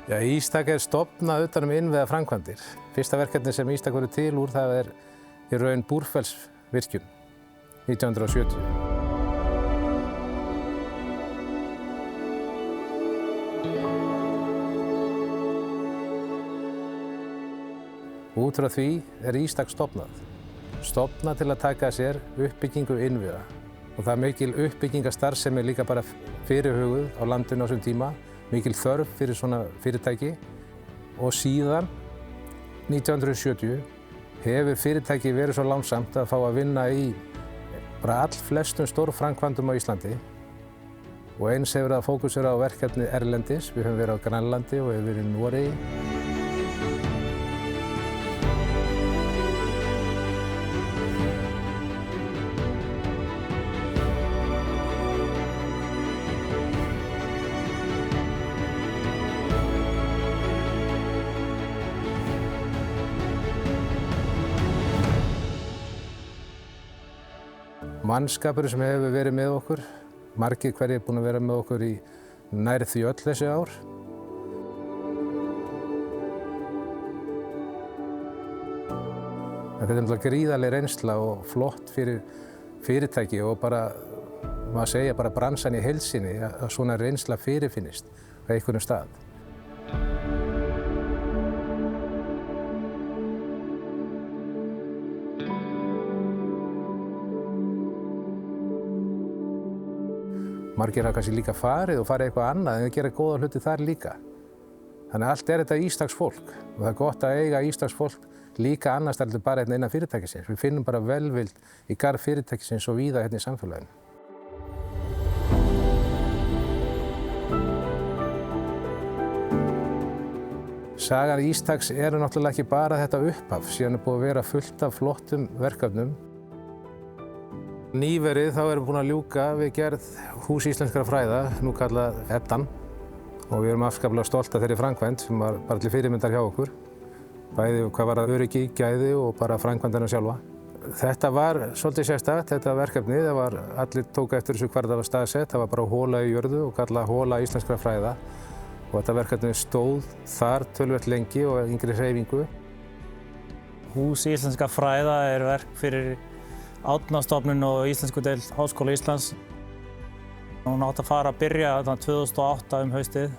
Já, Ístak stofnað utan innviða framkvæmdir. Fyrsta verkefni sem Ístak verður til úr það í raun Búrfellsvirkjun 1970. Út frá því Ístak stofnað. Stofnað til að taka að sér uppbyggingu innviða. Og það mikil uppbyggingastarfsemi líka bara fyrirhuguð á landinu á þessum tíma. Mikil þörf fyrir svona fyrirtæki og síðan 1970 hefur fyrirtæki verið svo lánsamt að fá að vinna í bara allflestum stórframkvæmdum á Íslandi og eins hefur það fókusera á verkefni erlendis. Við höfum verið á Grænlandi og hefur verið í Noregi. Mannskapur sem hefur verið með okkur, margir hverjir búin að vera með okkur í nær því öll þessi ár. Þetta náttúrulega gríðarleg reynsla og flott fyrir fyrirtæki og bara, maður segja bara bransan í heild sinni að svona reynsla fyrirfinnist á einhverjum stað. Margir hafa kannski líka farið eitthvað annað en gera góða hluti þar líka. Þannig að allt þetta Ístaks fólk og það gott að eiga Ístaks fólk líka annars heldur bara innan fyrirtækisins. Við finnum bara velvild í garð fyrirtækisins og víða í samfélaginu. Sagan Ístaks náttúrulega ekki bara þetta upphaf, síðan búið að vera fullt af flottum verkefnum. Nýverið þá erum við búin að ljúka við gerð Hús íslenskra fræða, nú kallað Eddan. Og við erum afskaplega stolt af þeirri framkvæmd sem var bara til fyrirmyndar hjá okkur. Bæði hvað var það öryggi, gæði og bara framkvæmdina sjálfa. Þetta var svolítið sérstakt, þetta verkefni. Allir tóku eftir þessu hvar það var staðsett. Það var bara hóla í jörðu og kallað Hóla íslenskra fræða. Og þetta verkefni stóð þar töluvert lengi og yngri hreyfingu. Hús íslenskra fræða verk fyrir Árnastofnun og Íslenskudeild Háskóla Íslands. Hún átti að fara að byrja 2008 haustið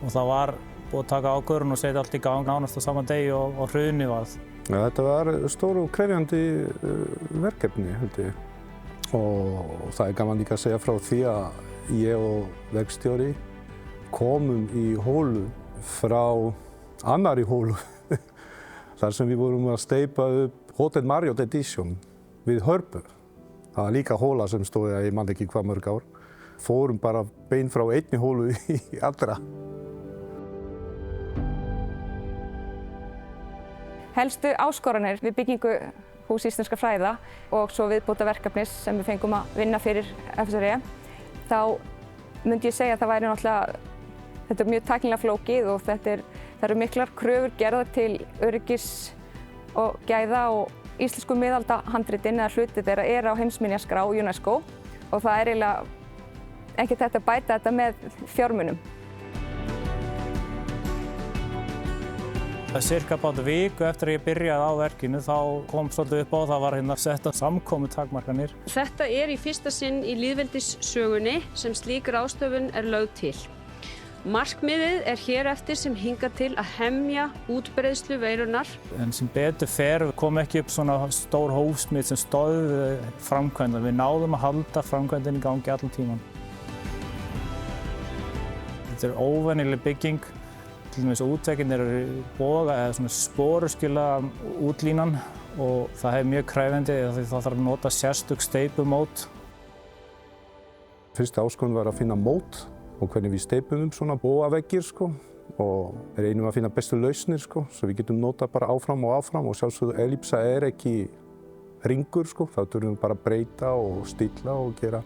og það var búið að taka ákvörðun og setja allt í gang nánast á sama degi og hrunið varð. Ja, þetta var stór og krefjandi verkefni, held ég. Og það gaman líka að segja frá því að ég og verkstjóri komum í hólu frá annarri hólu. Þar sem við vorum að steypa upp Hotel Marriott Edition við Hörpu. Það var líka hóla sem stóð ég man ekki hvað mörg ár. Fórum bara bein frá einni hólu í allra. Helstu áskoranir við byggingu Hús íslenskra fræða og svo viðbótarverkefnis sem við fengum að vinna fyrir FSRE, þá myndi ég segja að það væri náttúrulega, þetta mjög tæknilega flókið og það eru miklar kröfur gerðar til öryggis og gæða og íslensku miðaldahandritin eða hluti þeirra á heimsminjaskrá UNESCO og það eiginlega ekkert hægt að bæta þetta með fjármunum. Cirka bát viku eftir að ég byrjaði á verkinu þá kom svolítið upp á það var sett samkomutakmarkanir. Þetta í fyrsta sinn í lýðveldissögunni sem slík ráðstöfun lögð til. Markmiðið hér eftir sem hingað til að hemja útbreiðslu veirunnar. En sem betur fer kom ekki upp svona stór hófsmið sem stóð framkvæmdina. Við náðum að halda framkvæmdina í gangi allan tíman. Þetta óvenjuleg bygging. Til dæmis útveggin boga eða svona sporuskila útlínan og það mjög krefjandi því það þarf að nota sérstök steypumót. Fyrsta áskorun var að finna mót og hvernig við steypum svona bóaveggir og reynum að finna bestu lausnir svo við getum notað bara áfram og sjálfsögðu ellipsa ekki ringur þá þurfum við bara að breyta og stilla og gera.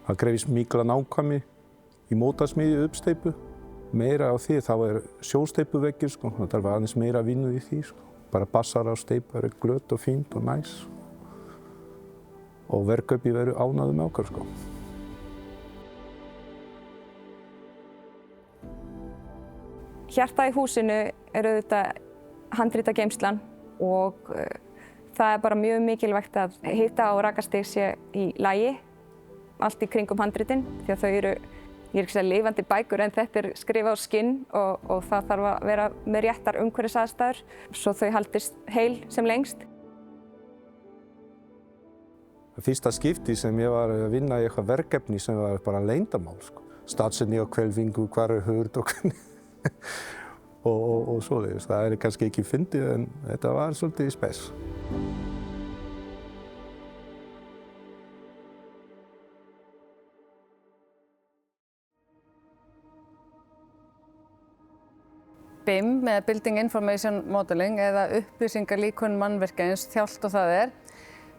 Það krefist mikla nákvæmni í mótasmíði uppsteypu. Meira á því þá sjósteypuveggir það þarf aðeins meira vinnu í því bara bassar á steypu glöt og fínt og næs og verkkaupi verður ánægður með okkar Hjartað í húsinu auðvitað handritageymslan og það bara mjög mikilvægt að hita og rakastig sé í lagi allt í kringum handritin því að þau eru, ég ekki að segja lifandi bækur en þetta skrifað á skinn og það þarf að vera með réttar umhverfisaðstæður svo þau haldist heil sem lengst. Fyrsta skipti sem ég var að vinna í eitthvað verkefni sem var bara leyndarmál, sko. Staðsetning á hvelfingu, hvar hurð og hvernig og svoleiðis. Það kannski ekki fyndið en þetta var svolítið spes. BIM eða Building Information Modeling eða upplýsingalíkön mannvirkja eins þjált og það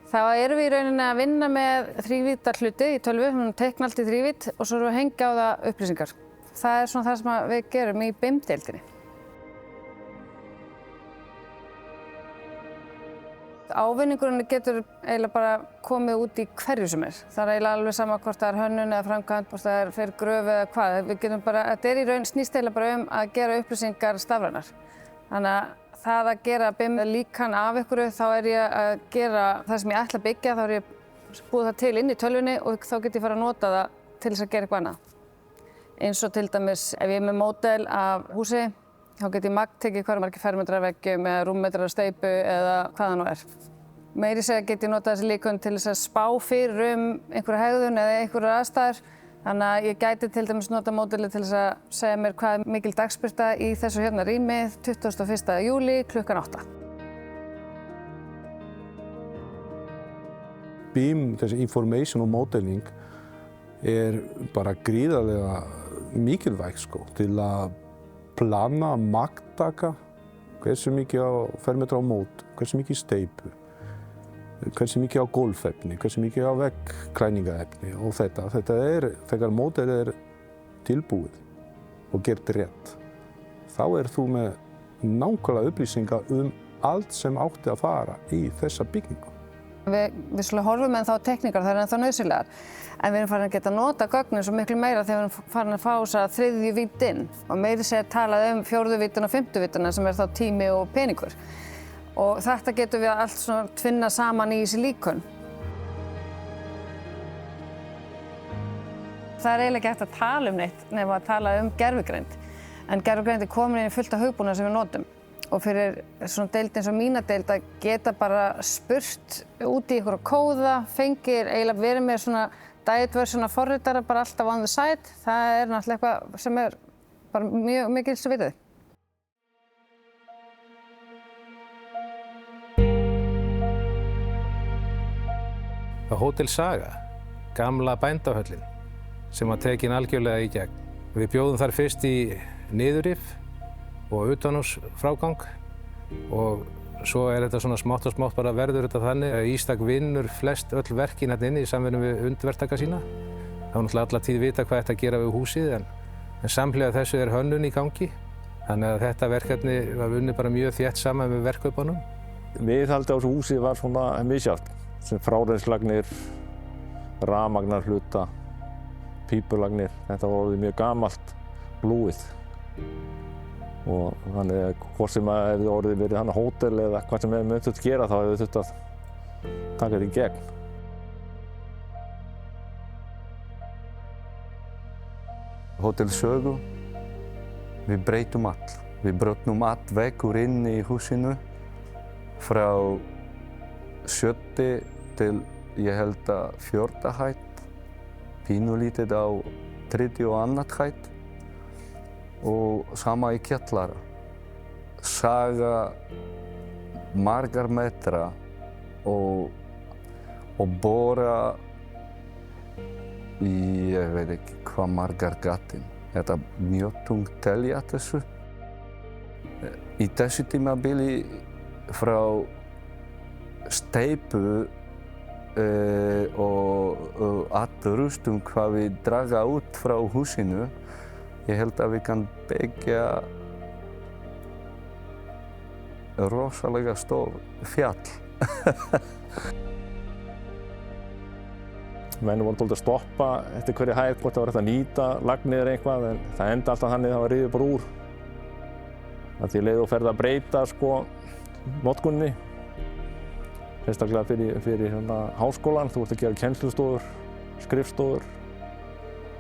þá erum við í rauninni að vinna með þrívídda hluti í tölvu, við teikna allt í þrívídd og svo erum við að hengja á það upplýsingar. Það svona það sem við gerum í BIM-deildinni. Ávinningurinn getur eiginlega bara komið út í hverju sem Það eiginlega alveg sama hvort það hönnun eða framkvæmd, hvort það fyrir gröf eða hvað. Við getum bara, þetta í raun snýst eiginlega bara að gera upplýsingar stafrænar. Þannig að það að gera BIM-líkan af ykkur, þá ég að gera það sem ég ætla að byggja, þá ég búið það til inn í tölvunni og þá get ég fara að nota það til þess að gera eitthvað annað. Eins og til dæmis ef ég með módel af húsi, þá get ég magntekið hvað margir fermetrar veggjum eða rúmmetrar steypu eða hvað það nú Meiri segja get ég notað þessi líkön til þess að spá fyrir einhverja hegðun eða einhverjar aðstæður. Þannig að ég gæti til dæmis nota módelið til þess að segja mér hvað mikil dagsbirta í þessu hérna rými 21. júlí klukkan 8. BIM, þessi information og modeling, bara gríðarlega mikilvægt sko, til að plana, magntaka, hversu mikið á fermetra á mót, hversu mikið steypu, hversu mikið á gólfefni, hversu mikið á veggklæningaefni og þetta. Þegar módelið tilbúið og gert rétt, þá þú með nákvæmlega upplýsingar allt sem átti að fara í þessa byggingu. Við horfum ennþá á tekníkar, það ennþá nauðsynlegar. En við erum farin að geta nota gögnin svo miklu meira þegar við erum farin að fá þessa þriðju vídd inn. Og meiri segja talað fjórðu víddina og fimmtu víddina sem þá tími og peningur. Og þetta getum við allt svona tvinna saman í þessi líkön. Það eiginlega ekki hægt að tala neitt nema að tala gervigreind. En gervigreind komin inn í fullt af hugbúnað sem við notum. Og fyrir svona deild eins og mína deild að geta bara spurt út í einhverja kóða, fengir eiginlega verið með svona diet version af forritara bara alltaf on the side. Það náttúrulega eitthvað sem bara mjög mikils að vitið. Hótel Saga, gamla bændahöllin, sem var tekin algjörlega í gegn. Við bjóðum þar fyrst í niðurrif og utanhúsfrágang og svo þetta svona smátt og smátt bara verður þetta þannig að Ístak vinnur flest öll verkin hérna inni í samvinnu við undirverktaka sína. Það var náttúrulega alla tíð vita hvað þetta að gera við húsið en samhliða þessu hönnun í gangi. Þannig að þetta verkefni var unnið bara mjög þétt saman með verkkaupunum. Viðhaldi á þessu húsi var svona misjafnt. Sem frárenslagnir, rafmagnarhluta, pípulagnir. Þetta var orðið mjög gamalt blúið. Og þannig að hvort sem hefði orðið verið hann hótel eða hvað sem hefði þurft að gera þá hefði þurft að taka þetta í gegn. Hótel Sögu, við breytum allt. Við brotnum allt veggur inn í húsinu frá 7. til ég held að 4. hæð, pínulítið á 3. og 2. hæð og sama í kjallara. Saga margar metra og bora ég veit ekki hvað margar gatinn. Þetta mjög tungt telja þessu. Í þessu tímabili frá steypu og allt rustum hvað við draga út frá húsinu. Ég held að við kann byggja rosalega stór fjall. Menn voru dálítið að stoppa eftir hverju hæð hvort það var hægt að nýta lagnir eða eitthvað en það enda alltaf þannig að það var rifið bara úr að því leið og ferð að breyta sko notkunni, sérstaklega fyrir háskólann. Þú ert að gera kennslustofur, skrifstofur.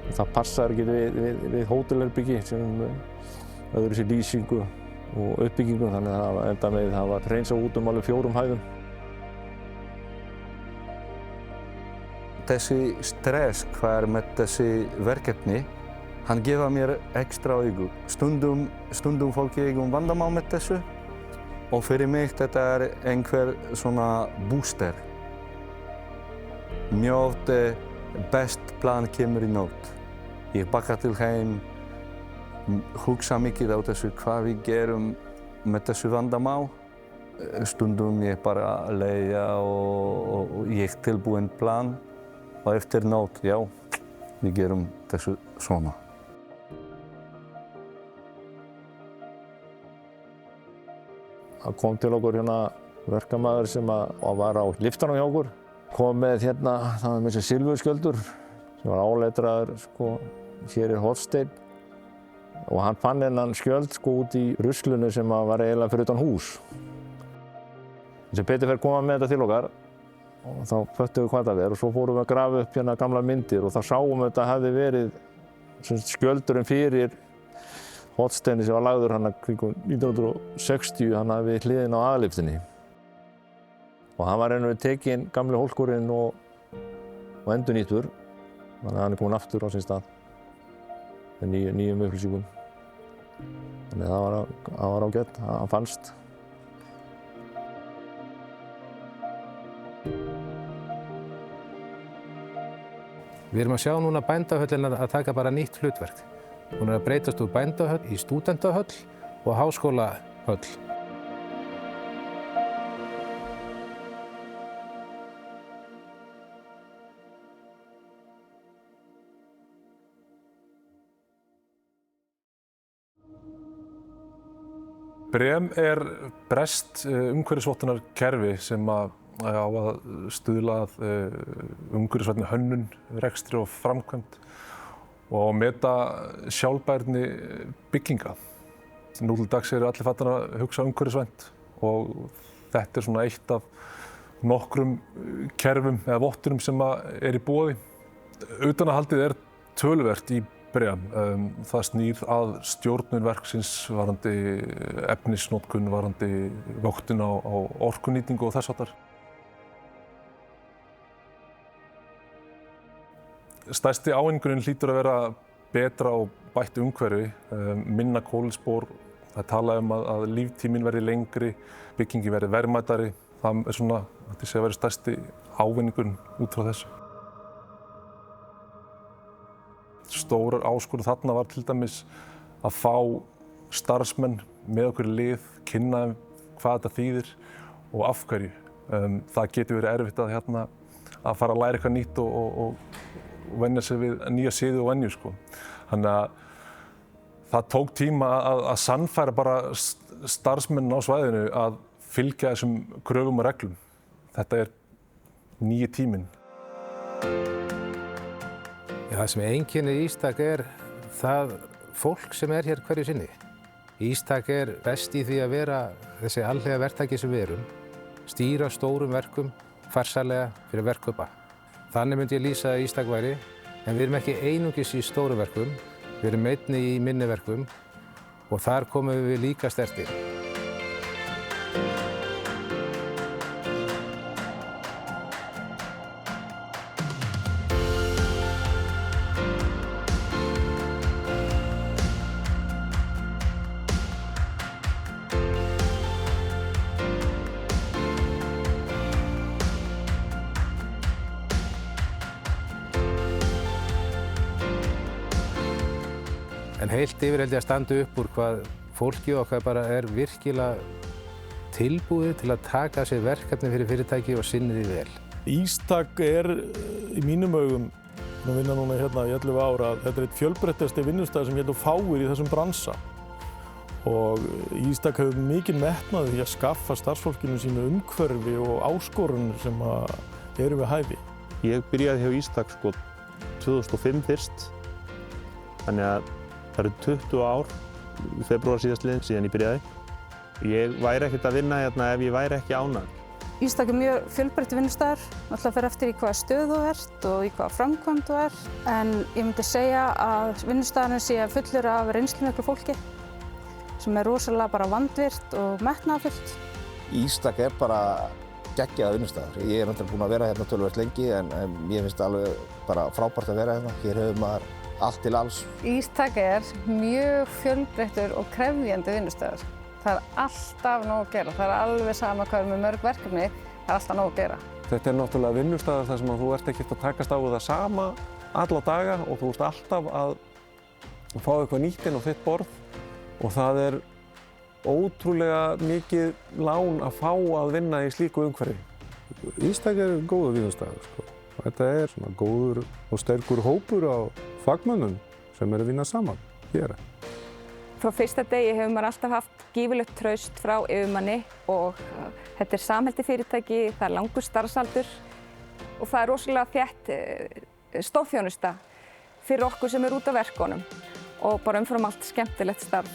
Það passar ekki við hótelherbyggi sem öðru sér lýsingu og uppbyggingu, þannig að enda með það var hreinsað út alveg 4 hæðum. Þessi stress hvað með þessi verkefni, hann gefa mér ekstra augu. Stundum fólki eigum vandamál með þessu og fyrir mig þetta einhver svona booster. Mjög oft best plan kemur í nótt. Ég baka til heim, hugsa mikið á þessu hvað við gerum með þessu vandamál. Stundum ég bara leia og ég tilbúinn plan og eftir nótt, já, við gerum þessu svona. Það kom til okkur verkamaður sem var á liftanum hjá okkur. Kom með það var með þessi silfurskjöldur sem var áletraður hér í Hornsteinn. Og hann fann þennan skjöld út í ruslinu sem var eiginlega fyrir utan hús. Sem betur fer koma með þetta til okkar og þá föttum við hvað það er og svo fórum við að grafa upp gamlar myndir og þá sáum við að þetta hefði verið skjöldurinn fyrir Hornsteini sem var lagður kringum 1960 við hliðina á aðallyftunni. Og hann var raunar tekinn gamli hólkurinn og endurnýttur, þannig að hann er kominn aftur á sinn stað með nýjum upplýsingum. Þannig að það var ágætt, hann fannst. Við erum að sjá núna bændahöllina að taka bara nýtt hlutverk. Hún er að breytast úr bændahöll í stúdentahöll og háskólahöll. BREM er breskt umhverfisvottunarkerfi sem á að stuðla að umhverfisvænni hönnun, rekstri og framkvæmd og meta sjálfbærni bygginga. Nú til dags eru allir farnir að hugsa umhverfisvænt og þetta er svona eitt af nokkrum kerfum eða vottunum sem er í boði. Utanahaldið er töluvert í BREM. Það snýr að stjórnun verksins varðandi efnisnotkun, varðandi vöktun á orkunýtingu og þess háttar. Stærsti ávinningurinn hlýtur að vera betra og bætt umhverfi, minna kolefnisspor. Það er talað að líftíminn verði lengri, byggingin verði verðmætari. Það er svona, þetta sé að vera stærsti ávinningurinn út frá þessu. Stór áskorun þarna var til dæmis að fá starfsmenn með okkur í lið, kynna hvað þetta þýðir og af hverju. Það getur verið erfitt að fara að læra eitthvað nýtt og venja sig við nýja siði og venju. Þannig að það tók tíma að sannfæra bara starfsmenn á svæðinu að fylgja þessum kröfum og reglum. Þetta er nýji tíminn. Það sem einkennir Ístak er það fólk sem er hér hverju sinni. Ístak er best í því að vera þessi alhliða verktaki sem við erum, stýra stórum verkum farsællega fyrir verkkaupa. Þannig myndi ég lýsa að Ístak væri, en við erum ekki einungis í stórum verkum, við erum einnig í minni verkum og þar komum við líka stertir. En heilt yfir held ég að standa upp úr hvað fólkið okkar bara er virkilega tilbúið til að taka sér verkefni fyrir fyrirtæki og sinni því vel. Ístak er í mínum augum, við vinna núna hérna í 11 ára, þetta er eitt fjölbreyttasti vinnustæður sem ég held að fáir í þessum bransa. Og Ístak hefur mikinn metnað í að skaffa starfsfólkinu sínu umhverfi og áskorunir sem eru við hæfi. Ég byrjaði hjá Ístak 2005 fyrst, þannig að það eru 20 ár febrúar síðastliðinn síðan ég byrjaði. Ég væri ekkert að vinna hérna ef ég væri ekki ánægður. Ístak mjög fjölbreyttur vinnustaður, náttúrulega fer eftir í hvaða stöð þú ert og í hvaða framkvæmd þú ert. En ég myndi segja að vinnustaðurinn sé fullur af reynslumiklu fólki sem rosalega bara vandvirkt og metnaðarfullt. Ístak bara geggjaður vinnustaður. Ég náttúrulega búinn að vera hérna töluvert lengi en ég finnst alveg bara frábært að vera hérna. Hér hefur maður allt til alls. Ístak mjög fjölbreyttur og krefjandi vinnustaður. Það alltaf nóg að gera. Það alveg sama hvað með mörg verkefni, það alltaf nóg að gera. Þetta náttúrulega vinnustaður þar sem þú ert ekkert að takast á við það sama alla daga og þú ert alltaf að fá eitthvað nýtt inn á þitt borð og það ótrúlega mikið lán að fá að vinna í slíku umhverfi. Ístak góður vinnustaður, sko. Þetta svona góður og sterkur hópur á fagmönnum sem að vinna saman hér. Frá fyrsta degi hefur maður alltaf haft gífurlegt traust frá yfirmanni og þetta samhellti fyrirtæki, það langur starfsaldur og það rosalega þétt stórþjónusta fyrir okkur sem út á verkunum og bara umfram allt skemmtilegt starf.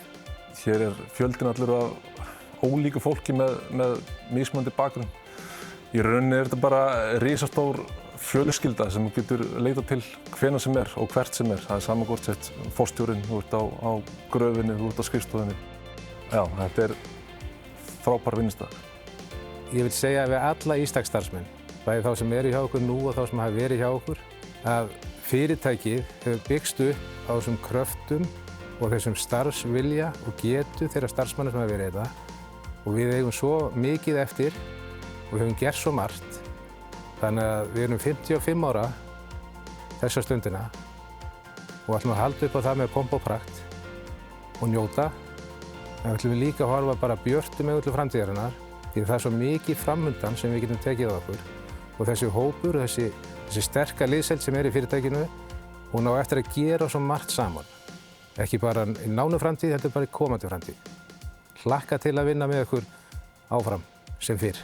Hér fjöldinn allur af ólíku fólki með mismunandi bakgrunn. Í rauninni þetta bara risastór fjölskylda sem getur leitað til hvenær sem og hvert sem Það sama hvort sett forstjórinn, þú ert á gröfinni, þú ert á skrifstofunni. Já, þetta frábær vinnustaður. Ég vil segja við alla Ístak-starfsmenn, bæði þá sem eru hjá okkur nú og þá sem hafa verið hjá okkur, að fyrirtækið hefur byggst upp á þessum kröftum og þessum starfsvilja og getu þeirra starfsmanna sem hafa verið þetta og við eigum svo mikið eftir og höfum gert svo margt. Þannig að við erum 55 ára þessa stundina og ætlum að halda upp á það með pomp og prakt og njóta. En við ætlum líka að horfa bara björtum augu til framtíðarinnar því það svo mikið framundan sem við getum tekið á okkur. Og þessi hópur, þessi sterka liðsheild sem í fyrirtækinu, hún á eftir að gera svo margt saman. Ekki bara í nánu framtíð, heldur bara í komandi framtíð. Hlakka til að vinna með okkur áfram sem fyrr.